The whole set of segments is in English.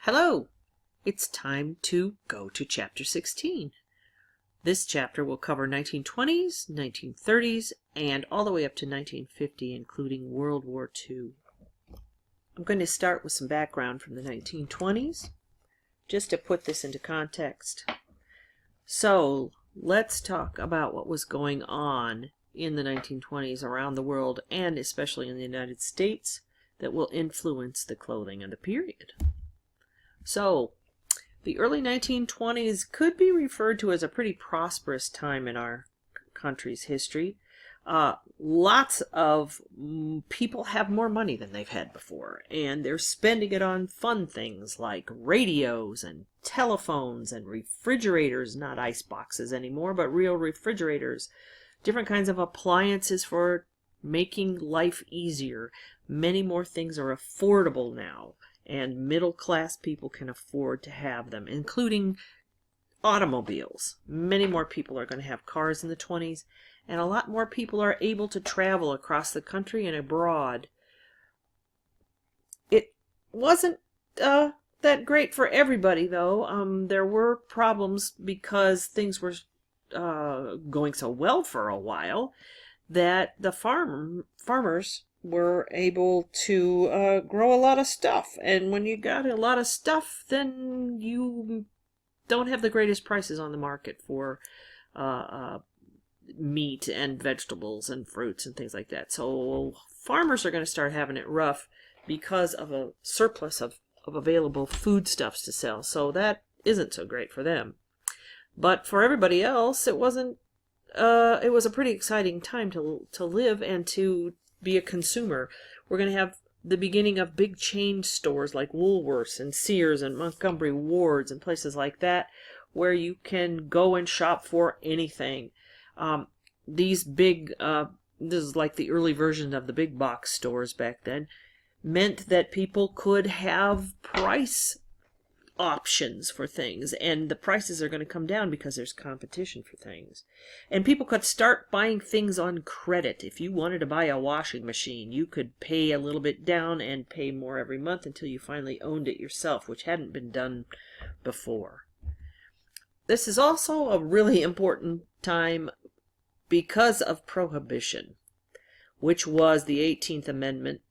Hello! It's time to go to Chapter 16. This chapter will cover 1920s, 1930s, and all the way up to 1950, including World War II. I'm going to start with some background from the 1920s, just to put this into context. So, let's talk about what was going on in the 1920s around the world, and especially in the United States, that will influence the clothing of the period. So, the early 1920s could be referred to as a pretty prosperous time in our country's history. Lots of people have more money than they've had before, and they're spending it on fun things like radios and telephones and refrigerators, not ice boxes anymore, but real refrigerators, different kinds of appliances for making life easier. Many more things are affordable now, and middle-class people can afford to have them, including automobiles. Many more people are going to have cars in the 20s, and a lot more people are able to travel across the country and abroad. It wasn't that great for everybody, though. There were problems because things were going so well for a while that the farmers were able to grow a lot of stuff, and when you got a lot of stuff, then you don't have the greatest prices on the market for meat and vegetables and fruits and things like that. So farmers are going to start having it rough because of a surplus of available foodstuffs to sell. So that isn't so great for them. But for everybody else, it wasn't. It was a pretty exciting time to live and to be a consumer. We're going to have the beginning of big chain stores like Woolworths and Sears and Montgomery Ward's and places like that, where you can go and shop for anything. These big, this is like the early version of the big box stores back then, meant that people could have price options for things, and the prices are going to come down because there's competition for things. And people could start buying things on credit. If you wanted to buy a washing machine, you could pay a little bit down and pay more every month until you finally owned it yourself, which hadn't been done before. This is also a really important time because of Prohibition, which was the 18th Amendment,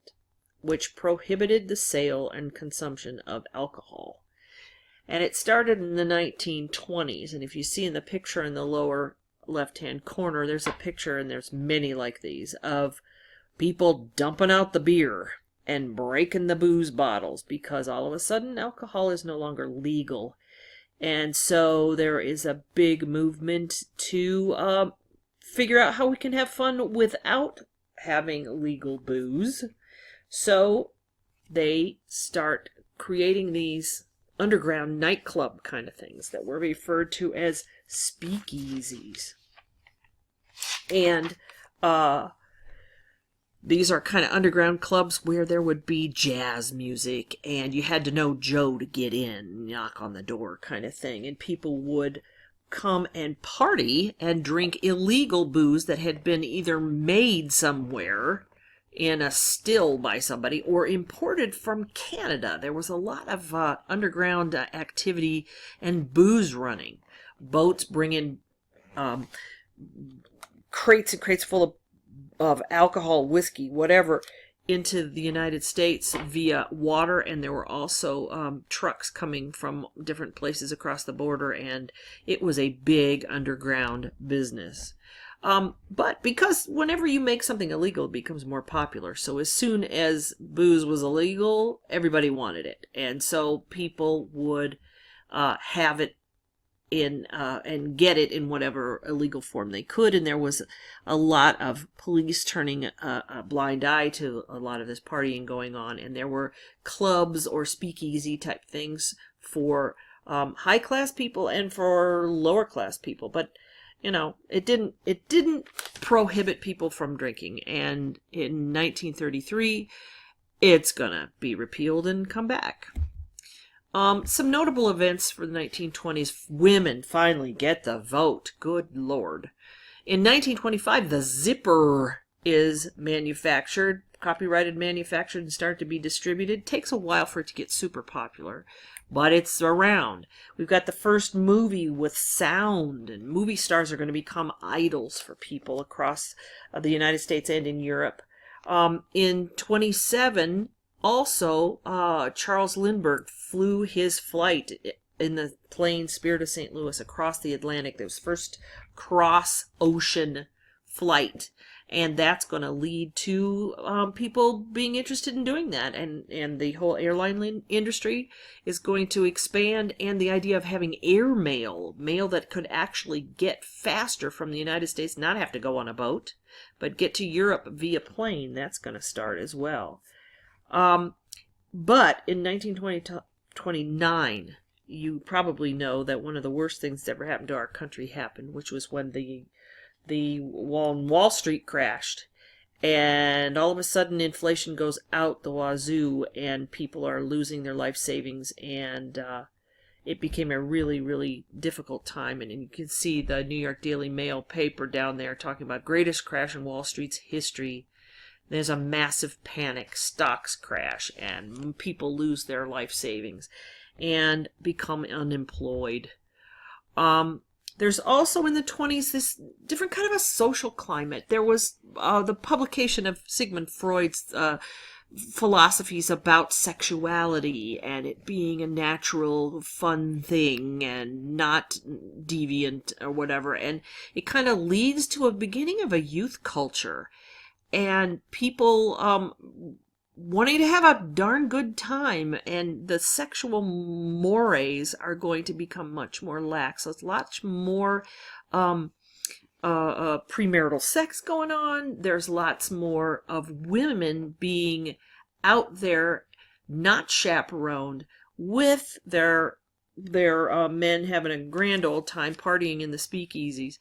which prohibited the sale and consumption of alcohol. And it started in the 1920s, and if you see in the picture in the lower left-hand corner, there's a picture, and there's many like these, of people dumping out the beer and breaking the booze bottles because all of a sudden alcohol is no longer legal. And so there is a big movement to figure out how we can have fun without having legal booze. So they start creating these underground nightclub kind of things that were referred to as speakeasies. And these are kind of underground clubs where there would be jazz music, and you had to know Joe to get in, knock on the door kind of thing. And people would come and party and drink illegal booze that had been either made somewhere in a still by somebody or imported from Canada. There was a lot of underground activity and booze running. Boats bringing crates and crates full of alcohol, whiskey, whatever, into the United States via water, and there were also trucks coming from different places across the border, and it was a big underground business. But because whenever you make something illegal, it becomes more popular. So as soon as booze was illegal, everybody wanted it. And so people would have it in and get it in whatever illegal form they could. And there was a lot of police turning a blind eye to a lot of this partying going on. And there were clubs or speakeasy type things for high class people and for lower class people. But you know, it didn't prohibit people from drinking, and in 1933, it's gonna be repealed and come back. Some notable events for the 1920s: women finally get the vote. Good Lord! In 1925, the zipper is manufactured. copyrighted, manufactured, and started to be distributed. It takes a while for it to get super popular, but it's around. We've got the first movie with sound, and movie stars are going to become idols for people across the United States and in Europe. In 27, also, Charles Lindbergh flew his flight in the plane Spirit of St. Louis across the Atlantic. That was first cross-ocean flight. And that's going to lead to people being interested in doing that. And the whole airline industry is going to expand. And the idea of having air mail that could actually get faster from the United States, not have to go on a boat, but get to Europe via plane, that's going to start as well. But in 1929, you probably know that one of the worst things that ever happened to our country happened, which was when the Wall Street crashed, and all of a sudden inflation goes out the wazoo, and people are losing their life savings, and it became a really, really difficult time. And you can see the New York Daily Mail paper down there talking about greatest crash in Wall Street's history. There's a massive panic, stocks crash, and people lose their life savings and become unemployed. There's also in the 20s this different kind of a social climate. There was the publication of Sigmund Freud's philosophies about sexuality and it being a natural, fun thing and not deviant or whatever. And it kind of leads to a beginning of a youth culture and people wanting to have a darn good time, and the sexual mores are going to become much more lax. So it's lots more premarital sex going on. There's lots more of women being out there, not chaperoned, with their men having a grand old time partying in the speakeasies.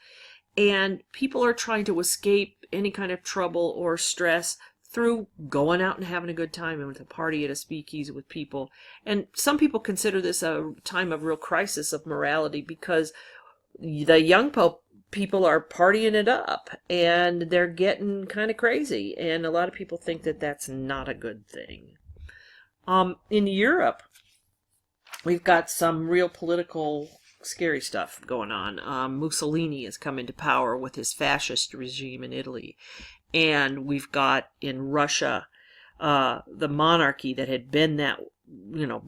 And people are trying to escape any kind of trouble or stress through going out and having a good time and with a party at a speakeasy with people. And some people consider this a time of real crisis of morality because the young people are partying it up and they're getting kind of crazy. And a lot of people think that that's not a good thing. In Europe, we've got some real political scary stuff going on. Mussolini has come into power with his fascist regime in Italy. And we've got in Russia the monarchy that had been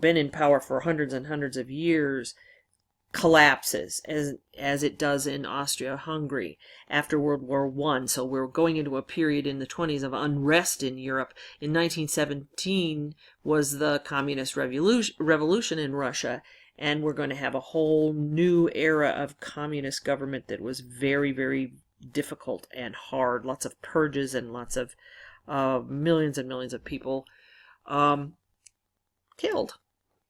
in power for hundreds and hundreds of years collapses as it does in Austria-Hungary after World War I. So we're going into a period in the 20s of unrest in Europe. In 1917 was the communist revolution in Russia, and we're going to have a whole new era of communist government that was very, very difficult and hard. Lots of purges and lots of millions and millions of people killed.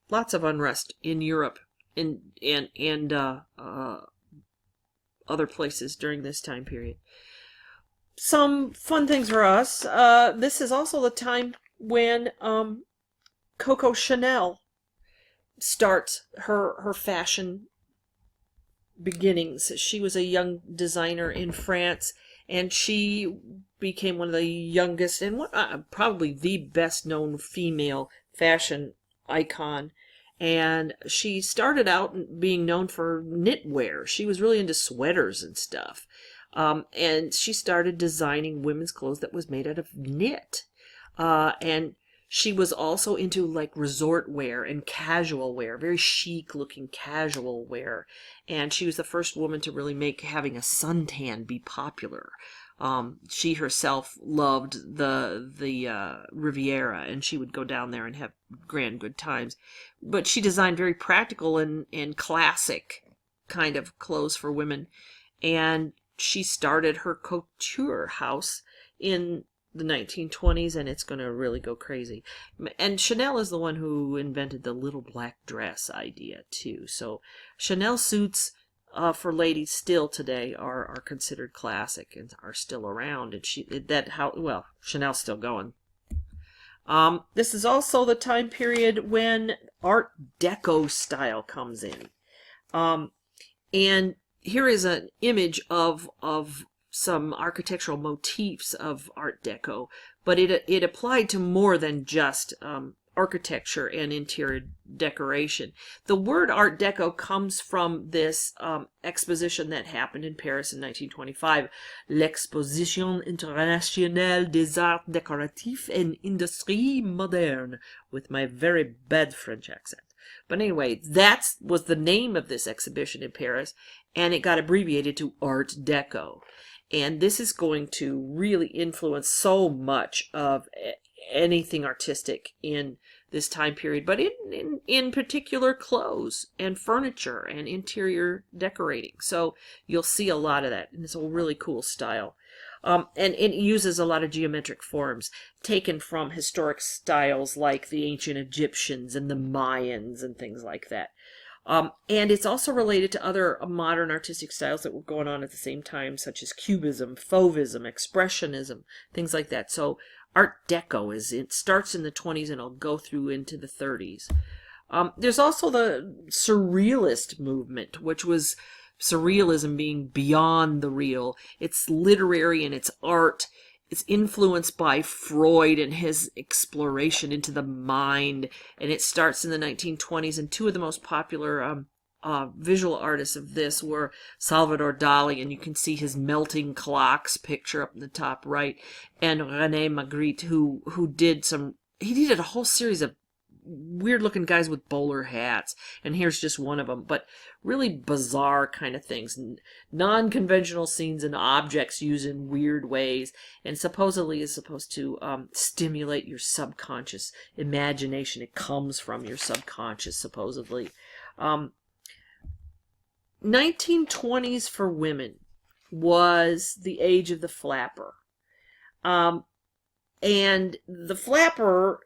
Lots of unrest in Europe and other places during this time period. Some fun things for us. This is also the time when Coco Chanel starts her fashion beginnings. She was a young designer in France, and she became one of the youngest and probably the best known female fashion icon. And she started out being known for knitwear. She was really into sweaters and stuff. And she started designing women's clothes that was made out of knit. And she was also into like resort wear and casual wear, very chic looking casual wear. And she was the first woman to really make having a suntan be popular. She herself loved the Riviera, and she would go down there and have grand good times. But she designed very practical and classic kind of clothes for women. And she started her couture house in the 1920s, and it's going to really go crazy. And Chanel is the one who invented the little black dress idea too. So Chanel suits for ladies still today are considered classic and are still around. And Chanel's still going. This is also the time period when Art Deco style comes in. And here is an image of some architectural motifs of Art Deco, but it applied to more than just architecture and interior decoration. The word Art Deco comes from this exposition that happened in Paris in 1925, l'Exposition Internationale des Arts Décoratifs et Industrie Moderne, with my very bad French accent. But anyway, that was the name of this exhibition in Paris, and it got abbreviated to Art Deco. And this is going to really influence so much of anything artistic in this time period, but in particular clothes and furniture and interior decorating. So you'll see a lot of that, and it's a really cool style. And it uses a lot of geometric forms taken from historic styles like the ancient Egyptians and the Mayans and things like that. And it's also related to other modern artistic styles that were going on at the same time, such as Cubism, Fauvism, Expressionism, things like that. So Art Deco it starts in the 20s and it'll go through into the 30s. There's also the Surrealist movement, which was surrealism being beyond the real. It's literary and it's art. It's influenced by Freud and his exploration into the mind, and it starts in the 1920s. And two of the most popular visual artists of this were Salvador Dali, and you can see his melting clocks picture up in the top right, and René Magritte, who did a whole series of weird-looking guys with bowler hats, and here's just one of them, but really bizarre kind of things, non-conventional scenes and objects used in weird ways, and supposedly is supposed to stimulate your subconscious imagination. It comes from your subconscious, supposedly. 1920s for women was the age of the flapper, and the flapper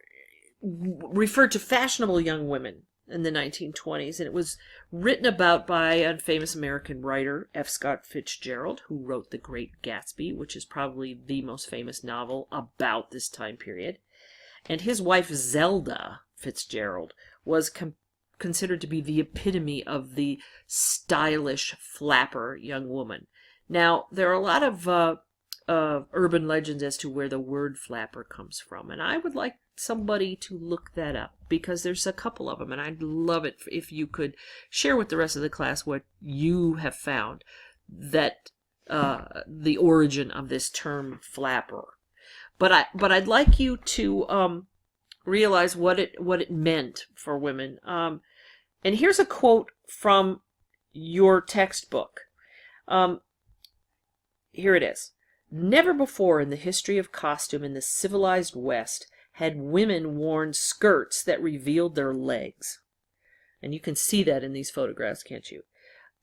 referred to fashionable young women in the 1920s, and it was written about by a famous American writer, F. Scott Fitzgerald, who wrote The Great Gatsby, which is probably the most famous novel about this time period. And his wife, Zelda Fitzgerald, was considered to be the epitome of the stylish flapper young woman. Now, there are a lot of urban legends as to where the word flapper comes from, and I would like somebody to look that up, because there's a couple of them, and I'd love it if you could share with the rest of the class what you have found that the origin of this term flapper. But I'd like you to realize what it meant for women. And here's a quote from your textbook. Here it is. Never before in the history of costume in the civilized West had women worn skirts that revealed their legs. And you can see that in these photographs, can't you?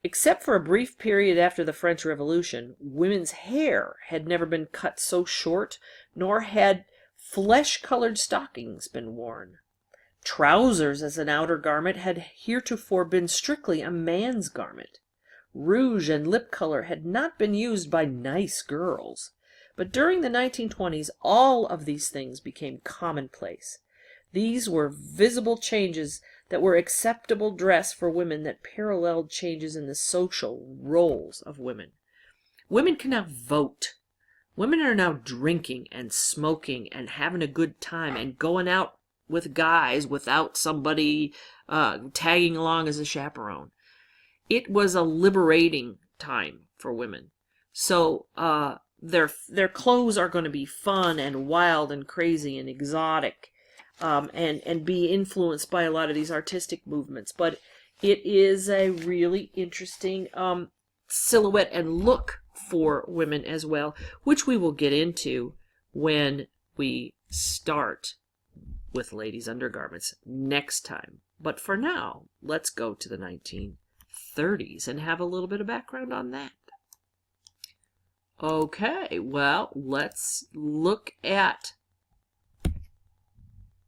Except for a brief period after the French Revolution, women's hair had never been cut so short, nor had flesh-colored stockings been worn. Trousers as an outer garment had heretofore been strictly a man's garment. Rouge and lip color had not been used by nice girls. But during the 1920s, all of these things became commonplace. These were visible changes that were acceptable dress for women that paralleled changes in the social roles of women. Women can now vote. Women are now drinking and smoking and having a good time and going out with guys without somebody tagging along as a chaperone. It was a liberating time for women. So their clothes are going to be fun and wild and crazy and exotic, and be influenced by a lot of these artistic movements. But it is a really interesting silhouette and look for women as well, which we will get into when we start with ladies' undergarments next time. But for now, let's go to the 1930s and have a little bit of background on that. Okay, well, let's look at,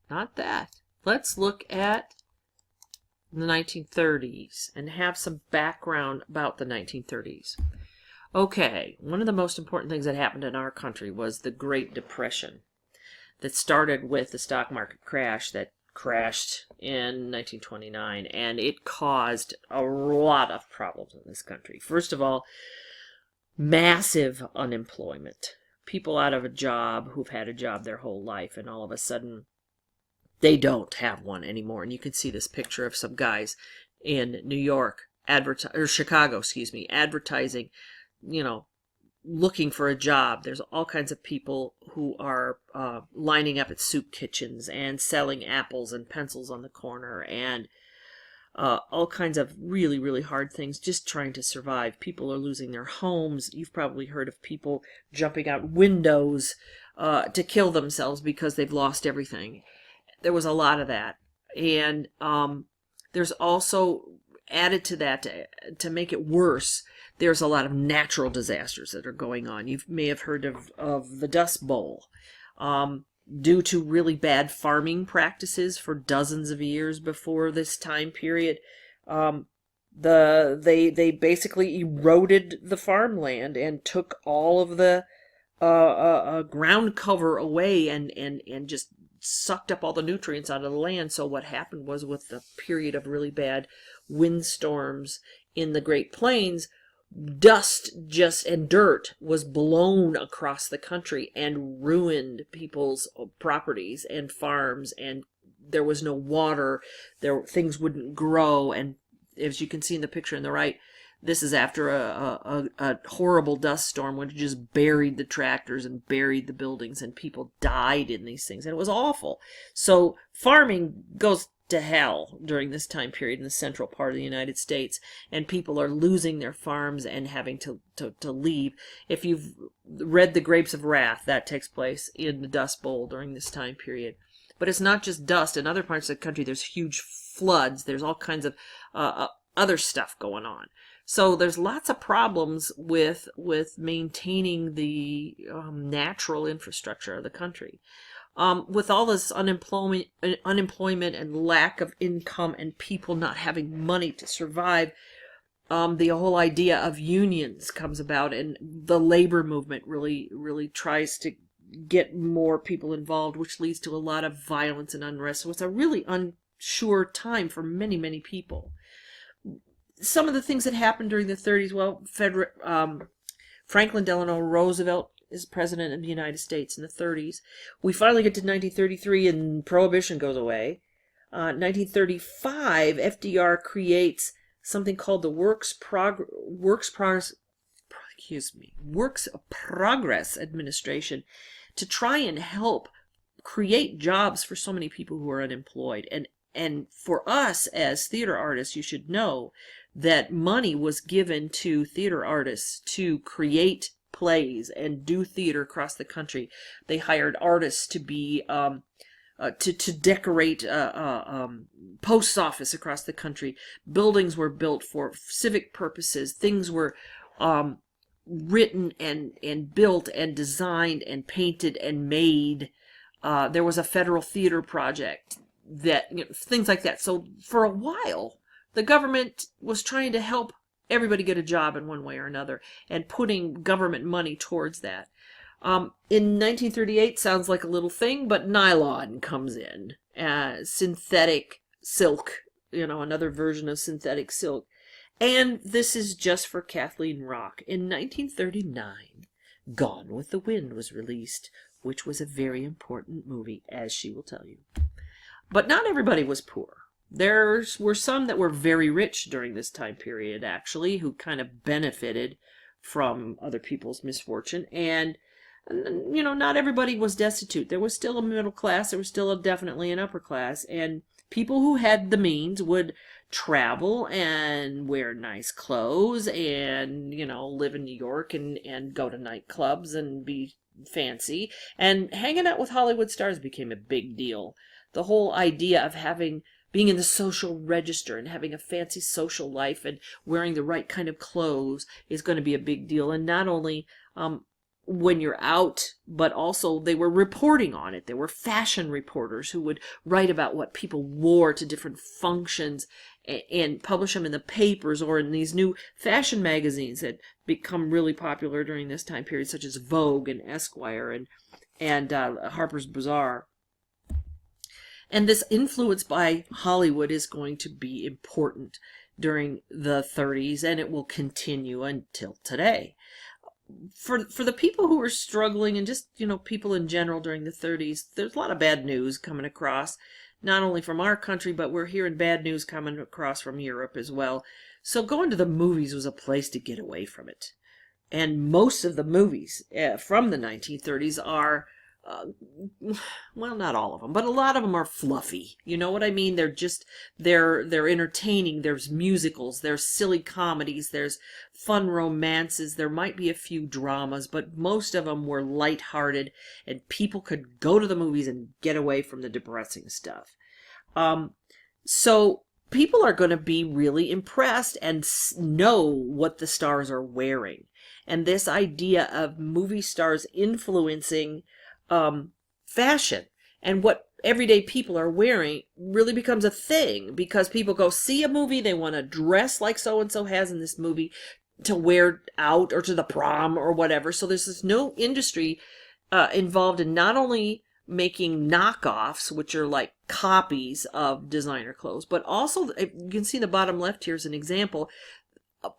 not that, let's look at the 1930s and have some background about the 1930s. Okay, one of the most important things that happened in our country was the Great Depression that started with the stock market crash that crashed in 1929, and it caused a lot of problems in this country. First of all, massive unemployment. people out of a job who've had a job their whole life, and all of a sudden they don't have one anymore. And you can see this picture of some guys in New York, or Chicago, excuse me, advertising, you know, looking for a job. There's all kinds of people who are lining up at soup kitchens and selling apples and pencils on the corner, and all kinds of really, really hard things, just trying to survive. People are losing their homes. You've probably heard of people jumping out windows to kill themselves because they've lost everything. There was a lot of that. And there's also, added to that, to make it worse, there's a lot of natural disasters that are going on. You may have heard of the Dust Bowl. Due to really bad farming practices for dozens of years before this time period, they basically eroded the farmland and took all of the ground cover away and just sucked up all the nutrients out of the land. So what happened was, with the period of really bad windstorms in the Great Plains, dust and dirt was blown across the country and ruined people's properties and farms, and there was no water. Things wouldn't grow, and as you can see in the picture on the right, this is after a horrible dust storm which just buried the tractors and buried the buildings, and people died in these things, and it was awful. So farming goes to hell during this time period in the central part of the United States, and people are losing their farms and having to leave. If you've read The Grapes of Wrath, that takes place in the Dust Bowl during this time period. But it's not just dust. In other parts of the country, there's huge floods. There's all kinds of other stuff going on. So there's lots of problems with maintaining the natural infrastructure of the country. With all this unemployment and lack of income and people not having money to survive, the whole idea of unions comes about, and the labor movement really tries to get more people involved, which leads to a lot of violence and unrest. So it's a really unsure time for many, many people. Some of the things that happened during the 30s, well, Franklin Delano Roosevelt is president of the United States in the 30s. We finally get to 1933 and Prohibition goes away. 1935, FDR creates something called the Works Progress Administration to try and help create jobs for so many people who are unemployed. And for us as theater artists, you should know that money was given to theater artists to create plays and do theater across the country. They hired artists to be to decorate post office across the country. Buildings were built for civic purposes. Things were written and built and designed and painted and made. There was a federal theater project, that, you know, things like that. So for a while, the government was trying to help everybody get a job in one way or another, and putting government money towards that. In 1938, sounds like a little thing, but nylon comes in. Synthetic silk, you know, another version of synthetic silk. And this is just for Kathleen Rock. In 1939, Gone with the Wind was released, which was a very important movie, as she will tell you. But not everybody was poor. There were some that were very rich during this time period, actually, who kind of benefited from other people's misfortune. And, you know, not everybody was destitute. There was still a middle class. There was still definitely an upper class. And people who had the means would travel and wear nice clothes and, you know, live in New York and go to nightclubs and be fancy. And hanging out with Hollywood stars became a big deal. The whole idea of being in the social register and having a fancy social life and wearing the right kind of clothes is going to be a big deal. And not only when you're out, but also they were reporting on it. There were fashion reporters who would write about what people wore to different functions and publish them in the papers or in these new fashion magazines that become really popular during this time period, such as Vogue and Esquire and Harper's Bazaar. And this influence by Hollywood is going to be important during the 30s, and it will continue until today. for the people who were struggling, and just, people in general during the 30s, there's a lot of bad news coming across, not only from our country, but we're hearing bad news coming across from Europe as well. So going to the movies was a place to get away from it. And most of the movies from the 1930s are, uh, well, not all of them, but a lot of them are fluffy. You know what I mean? They're entertaining. There's musicals, there's silly comedies, there's fun romances. There might be a few dramas, but most of them were lighthearted, and people could go to the movies and get away from the depressing stuff. So people are going to be really impressed and know what the stars are wearing. And this idea of movie stars influencing fashion and what everyday people are wearing really becomes a thing, because people go see a movie, they want to dress like so-and-so has in this movie to wear out or to the prom or whatever. So there's this no industry involved in not only making knockoffs, which are like copies of designer clothes, but also, you can see the bottom left here as an example,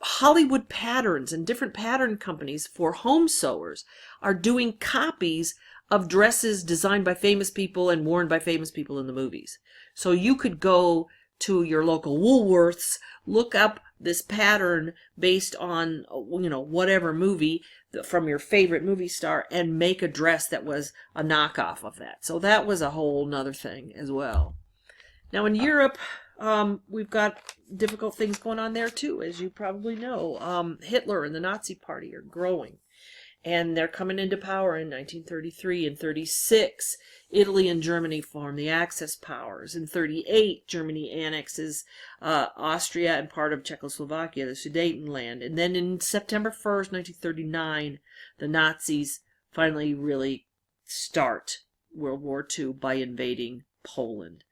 Hollywood patterns and different pattern companies for home sewers are doing copies of dresses designed by famous people and worn by famous people in the movies. So you could go to your local Woolworths, look up this pattern based on, whatever movie from your favorite movie star, and make a dress that was a knockoff of that. So that was a whole nother thing as well. Now in Europe, we've got difficult things going on there too, as you probably know. Hitler and the Nazi Party are growing, and they're coming into power in 1933 and 36. Italy and Germany form the Axis powers. In 38, Germany annexes Austria and part of Czechoslovakia, the Sudetenland. And then in September 1st, 1939, the Nazis finally really start World War II by invading Poland.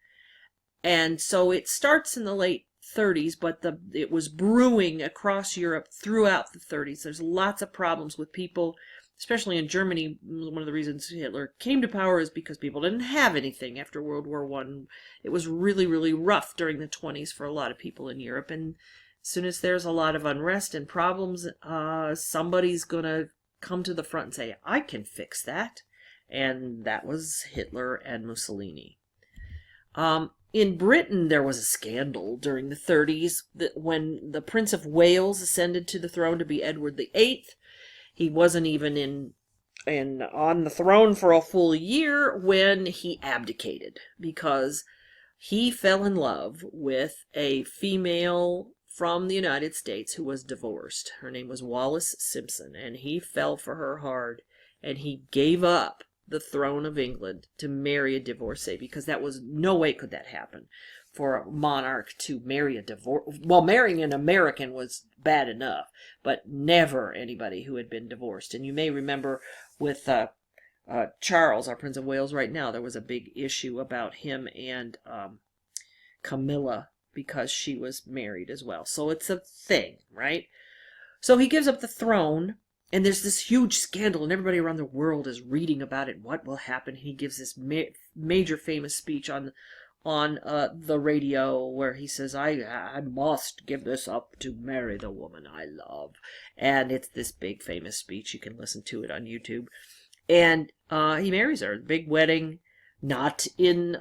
And so it starts in the late 30s, but it was brewing across Europe throughout the 30s. There's lots of problems with people, especially in Germany. One of the reasons Hitler came to power is because people didn't have anything after World War I. It was really, really rough during the 20s for a lot of people in Europe. And as soon as there's a lot of unrest and problems, somebody's going to come to the front and say, I can fix that. And that was Hitler and Mussolini. In Britain, there was a scandal during the 30s when the Prince of Wales ascended to the throne to be Edward VIII. He wasn't even on the throne for a full year when he abdicated, because he fell in love with a female from the United States who was divorced. Her name was Wallis Simpson, and he fell for her hard, and he gave up the throne of England to marry a divorcee, because that was no way could that happen for a monarch to marry a divorce. Well, marrying an American was bad enough, but never anybody who had been divorced. And you may remember with Charles, our Prince of Wales right now, there was a big issue about him and Camilla, because she was married as well. So it's a thing, right? So he gives up the throne, and there's this huge scandal, and everybody around the world is reading about it. What will happen? He gives this major famous speech on the radio where he says, I must give this up to marry the woman I love. And it's this big famous speech. You can listen to it on YouTube. And he marries her. Big wedding, not in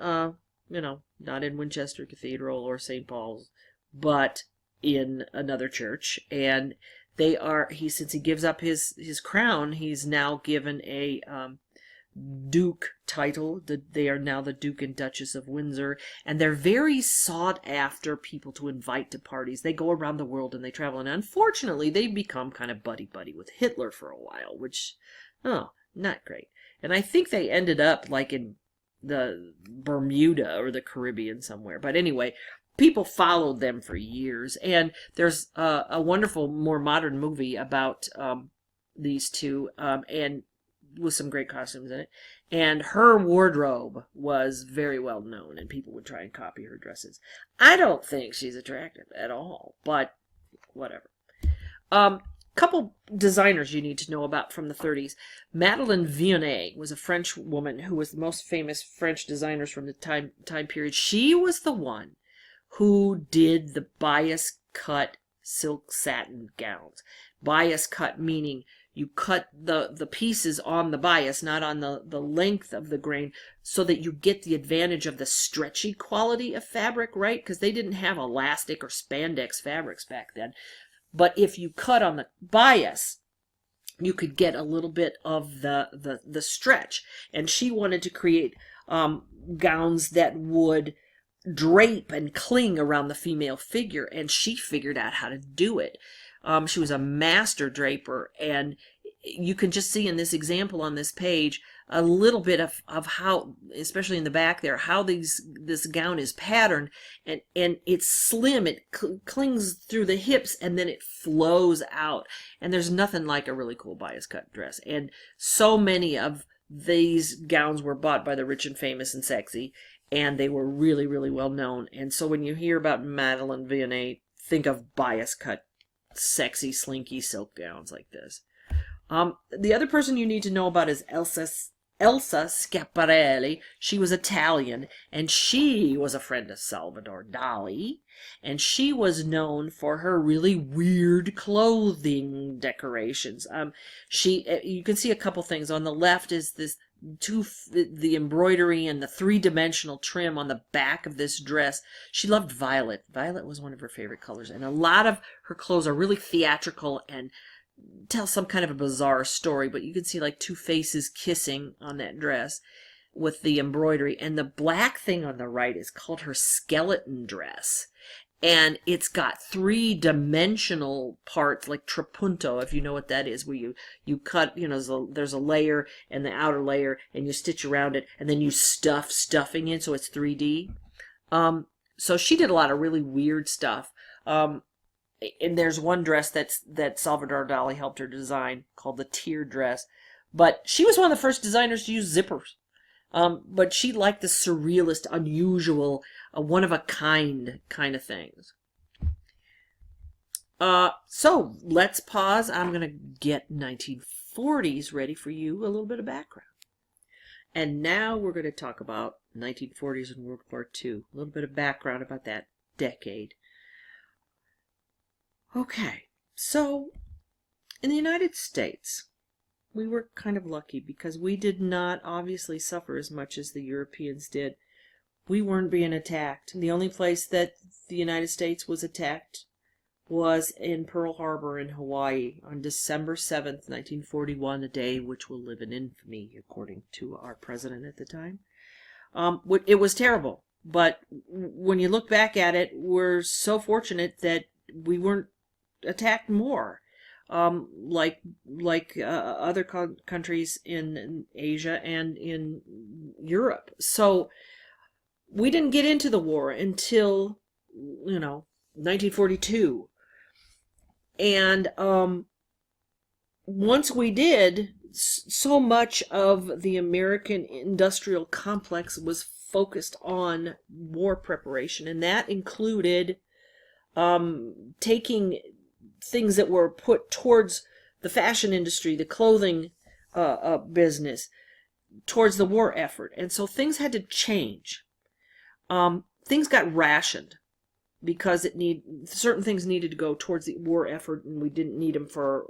not in Winchester Cathedral or St. Paul's, but in another church. And since he gives up his crown, he's now given a Duke title. They are now the Duke and Duchess of Windsor, and they're very sought after people to invite to parties. They go around the world and they travel, and unfortunately they become kind of buddy-buddy with Hitler for a while, which, not great. And I think they ended up like in the Bermuda or the Caribbean somewhere. But anyway, people followed them for years, and there's a wonderful, more modern movie about these two, and with some great costumes in it. And her wardrobe was very well known, and people would try and copy her dresses. I don't think she's attractive at all, but whatever. Couple designers you need to know about from the 30s. Madeleine Vionnet was a French woman who was the most famous French designers from the time period. She was the one who did the bias cut silk satin gowns. Bias cut meaning you cut the pieces on the bias, not on the length of the grain, so that you get the advantage of the stretchy quality of fabric, right? Because they didn't have elastic or spandex fabrics back then. But if you cut on the bias, you could get a little bit of the stretch. And she wanted to create gowns that would drape and cling around the female figure, and she figured out how to do it. She was a master draper, and you can just see in this example on this page a little bit of how, especially in the back there, how this gown is patterned, and it's slim, it clings through the hips, and then it flows out. And there's nothing like a really cool bias cut dress. And so many of these gowns were bought by the rich and famous and sexy, and they were really, really well known. And so when you hear about Madeleine Vianney, think of bias cut, sexy, slinky silk gowns like this. The other person you need to know about is Elsa Schiaparelli. She was Italian, and she was a friend of Salvador Dali, and she was known for her really weird clothing decorations. You can see a couple things. On the left is the embroidery and the three-dimensional trim on the back of this dress. She loved violet. Violet was one of her favorite colors, and a lot of her clothes are really theatrical and tell some kind of a bizarre story, but you can see like two faces kissing on that dress with the embroidery. And the black thing on the right is called her skeleton dress, and it's got three-dimensional parts like trapunto, if you know what that is, where you cut, there's a layer and the outer layer, and you stitch around it, and then you stuffing in so it's 3D. So she did a lot of really weird stuff. And there's one dress that Salvador Dali helped her design called the tear dress. But she was one of the first designers to use zippers. But she liked the surrealist, unusual, one-of-a-kind kind of things. So let's pause. I'm going to get 1940s ready for you, a little bit of background. And now we're going to talk about 1940s and World War II. A little bit of background about that decade. Okay, so in the United States, we were kind of lucky because we did not obviously suffer as much as the Europeans did. We weren't being attacked. The only place that the United States was attacked was in Pearl Harbor in Hawaii on December 7th, 1941, a day which will live in infamy, according to our president at the time. It was terrible, but when you look back at it, we're so fortunate that we weren't attacked more, like other countries in Asia and in Europe. So we didn't get into the war until 1942, and once we did, so much of the American industrial complex was focused on war preparation, and that included taking things that were put towards the fashion industry, the clothing business, towards the war effort. And so things had to change. Things got rationed because certain things needed to go towards the war effort, and we didn't need them for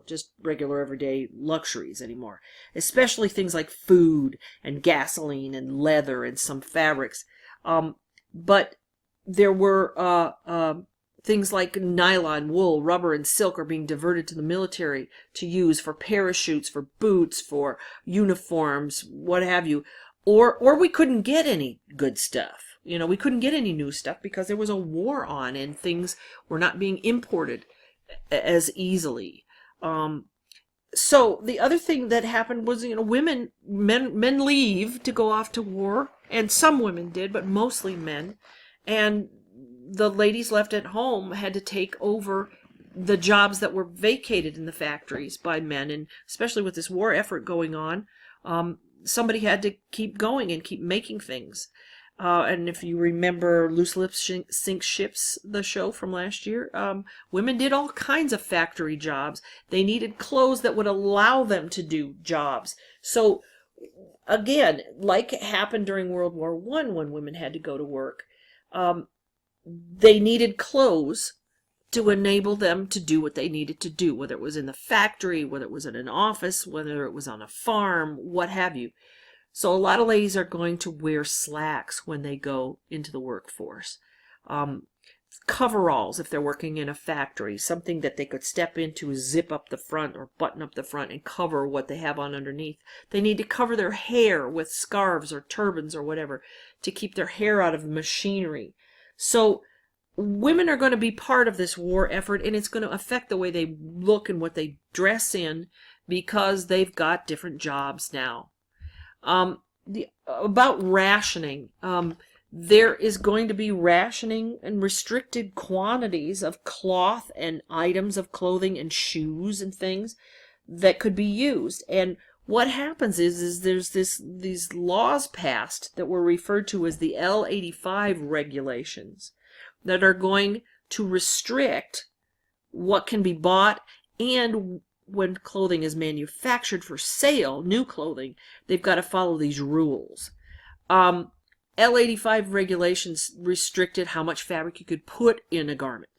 just regular everyday luxuries anymore. Especially things like food and gasoline and leather and some fabrics. But there were things like nylon, wool, rubber, and silk are being diverted to the military to use for parachutes, for boots, for uniforms, what have you. Or we couldn't get any good stuff. We couldn't get any new stuff because there was a war on and things were not being imported as easily. So the other thing that happened was, men leave to go off to war, and some women did, but mostly men. And the ladies left at home had to take over the jobs that were vacated in the factories by men, and especially with this war effort going on, somebody had to keep going and keep making things. And if you remember Loose Lips Sink Ships, the show from last year, women did all kinds of factory jobs. They needed clothes that would allow them to do jobs. So again, like it happened during World War I when women had to go to work, they needed clothes to enable them to do what they needed to do, whether it was in the factory, whether it was in an office, whether it was on a farm, what have you. So a lot of ladies are going to wear slacks when they go into the workforce. Coveralls if they're working in a factory, something that they could step into, zip up the front or button up the front and cover what they have on underneath. They need to cover their hair with scarves or turbans or whatever to keep their hair out of the machinery. So women are going to be part of this war effort, and it's going to affect the way they look and what they dress in because they've got different jobs now. About rationing, there is going to be rationing and restricted quantities of cloth and items of clothing and shoes and things that could be used. And what happens is there's these laws passed that were referred to as the L85 regulations that are going to restrict what can be bought, and when clothing is manufactured for sale, new clothing, they've got to follow these rules. L85 regulations restricted how much fabric you could put in a garment.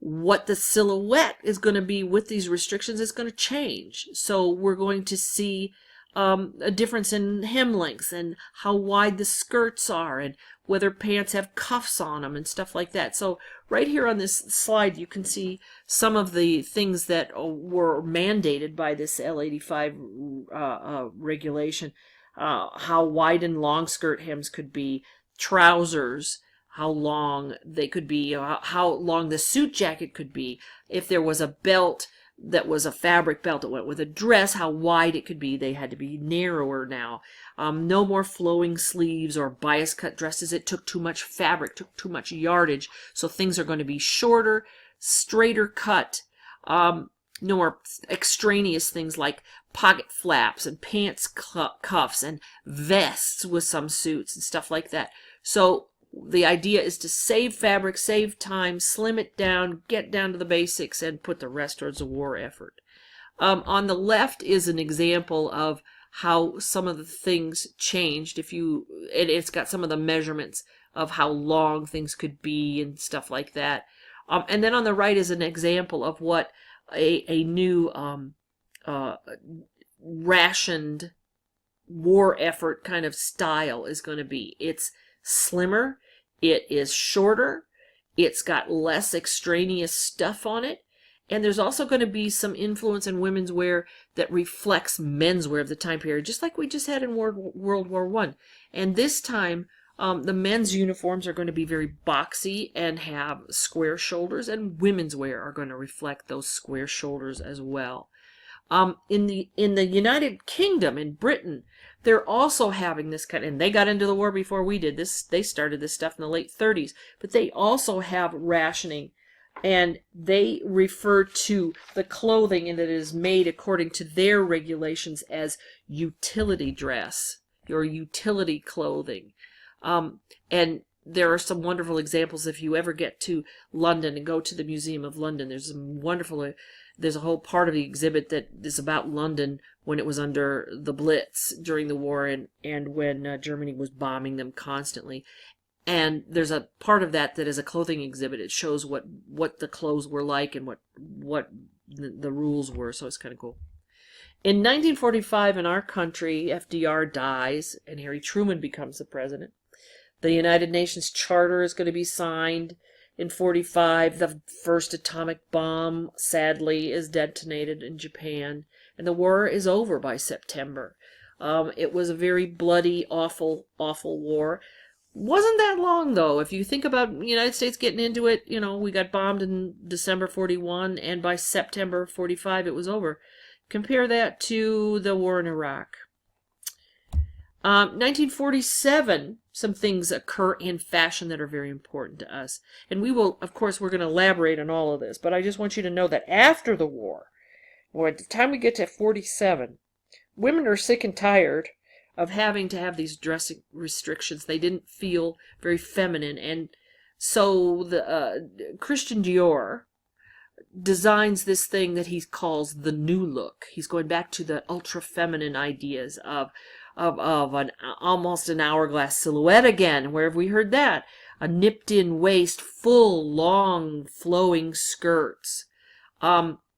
What the silhouette is going to be with these restrictions is going to change. So we're going to see a difference in hem lengths and how wide the skirts are and whether pants have cuffs on them and stuff like that. So right here on this slide you can see some of the things that were mandated by this L85 regulation. How wide and long skirt hems could be, trousers, how long they could be, how long the suit jacket could be. If there was a belt that was a fabric belt that went with a dress, how wide it could be. They had to be narrower now. No more flowing sleeves or bias cut dresses. It took too much fabric, took too much yardage. So things are going to be shorter, straighter cut. No more extraneous things like pocket flaps and pants cuffs and vests with some suits and stuff like that. So the idea is to save fabric, save time, slim it down, get down to the basics, and put the rest towards a war effort. On the left is an example of how some of the things changed. It's got some of the measurements of how long things could be and stuff like that. And then on the right is an example of what a new rationed war effort kind of style is going to be. It's slimmer, it is shorter, it's got less extraneous stuff on it, and there's also going to be some influence in women's wear that reflects men's wear of the time period, just like we just had in World War I. And this time, the men's uniforms are going to be very boxy and have square shoulders, and women's wear are going to reflect those square shoulders as well. In the United Kingdom, in Britain, they're also having this kind, and they got into the war before we did. They started this stuff in the late 30s, but they also have rationing, and they refer to the clothing that is made according to their regulations as utility dress or utility clothing. And there are some wonderful examples. If you ever get to London and go to the Museum of London, there's a whole part of the exhibit that is about London when it was under the Blitz during the war and when Germany was bombing them constantly. And there's a part of that is a clothing exhibit. It shows what the clothes were like and what the rules were, so it's kind of cool. In 1945, in our country, FDR dies and Harry Truman becomes the president. The United Nations Charter is going to be signed. In 1945, the first atomic bomb, sadly, is detonated in Japan, and the war is over by September. It was a very bloody, awful, awful war. Wasn't that long, though. If you think about the United States getting into it, we got bombed in December 41, and by September 45, it was over. Compare that to the war in Iraq. 1947, some things occur in fashion that are very important to us. And we will, of course, we're going to elaborate on all of this, but I just want you to know that after the war, or at the time we get to 47, women are sick and tired of having to have these dressing restrictions. They didn't feel very feminine. And so the Christian Dior designs this thing that he calls the new look. He's going back to the ultra-feminine ideas of almost an hourglass silhouette again. Where have we heard that? a nipped-in waist, full, long, flowing skirts.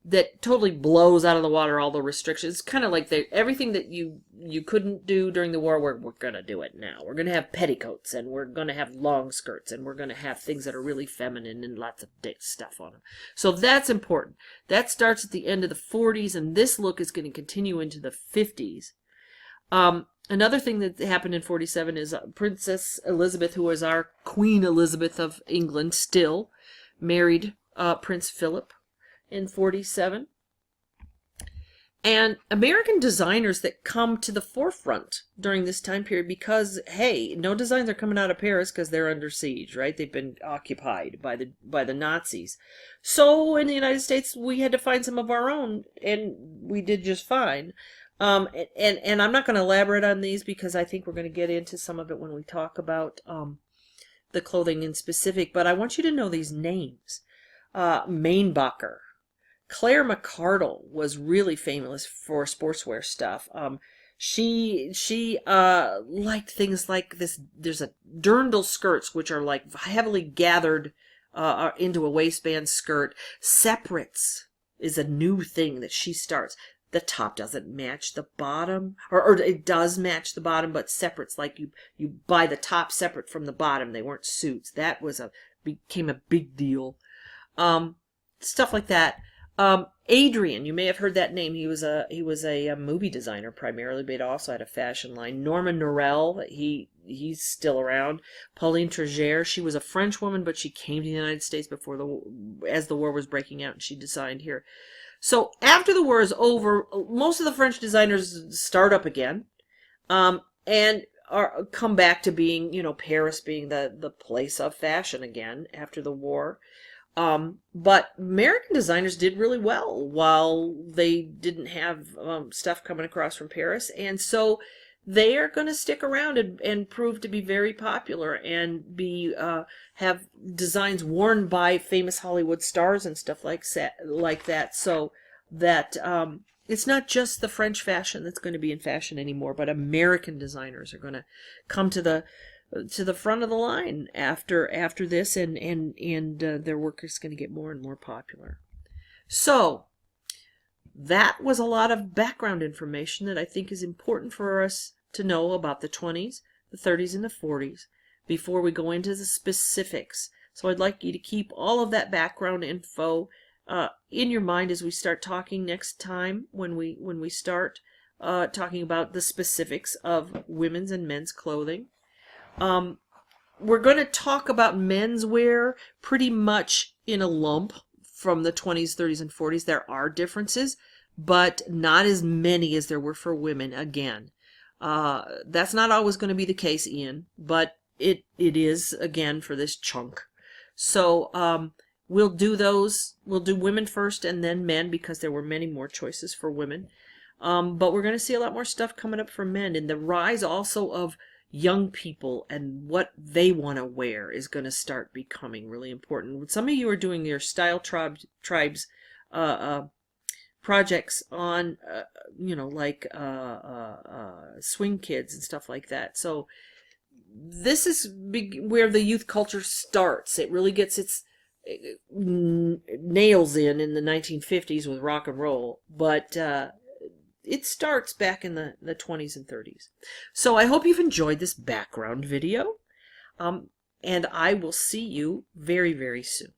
That totally blows out of the water all the restrictions. It's kind of like everything that you couldn't do during the war, we're going to do it now. We're going to have petticoats, and we're going to have long skirts, and we're going to have things that are really feminine and lots of stuff on them. So that's important. That starts at the end of the 40s, and this look is going to continue into the 50s. Another thing that happened in 47 is Princess Elizabeth, who was our Queen Elizabeth of England still, married Prince Philip in 47. And American designers that come to the forefront during this time period because, hey, no designs are coming out of Paris because they're under siege, right? They've been occupied by the Nazis. So in the United States, we had to find some of our own, and we did just fine. And I'm not going to elaborate on these because I think we're going to get into some of it when we talk about the clothing in specific. But I want you to know these names. Mainbacher. Claire McCardle was really famous for sportswear stuff. She liked things like this. There's a dirndl skirts, which are like heavily gathered into a waistband skirt. Separates is a new thing that she starts. The top doesn't match the bottom, or it does match the bottom, but separates, like you buy the top separate from the bottom. They weren't suits. That became a big deal. Stuff like that. Adrian, you may have heard that name. He was a movie designer primarily, but he also had a fashion line. Norman Norell, he's still around. Pauline Trégère, she was a French woman, but she came to the United States as the war was breaking out, and she designed here. So after the war is over, most of the French designers start up again, and come back to being, Paris being the place of fashion again after the war. But American designers did really well while they didn't have stuff coming across from Paris, and so they are going to stick around and prove to be very popular and have designs worn by famous Hollywood stars and stuff like that. So that it's not just the French fashion that's going to be in fashion anymore, but American designers are going to come to the front of the line after this, and their work is going to get more and more popular. So that was a lot of background information that I think is important for us to know about the 20s, the 30s, and the 40s before we go into the specifics. So I'd like you to keep all of that background info in your mind as we start talking next time when we start talking about the specifics of women's and men's clothing. We're going to talk about menswear pretty much in a lump from the 20s, 30s, and 40s. There are differences, but not as many as there were for women. Again, that's not always going to be the case, Ian, but it is, again, for this chunk. So we'll do those. We'll do women first and then men because there were many more choices for women. But we're going to see a lot more stuff coming up for men, and the rise also of young people and what they want to wear is going to start becoming really important. Some of you are doing your Style Tribes projects on, like swing kids and stuff like that. So this is where the youth culture starts. It really gets its nails in the 1950s with rock and roll, but it starts back in the 20s and 30s. So I hope you've enjoyed this background video, and I will see you very, very soon.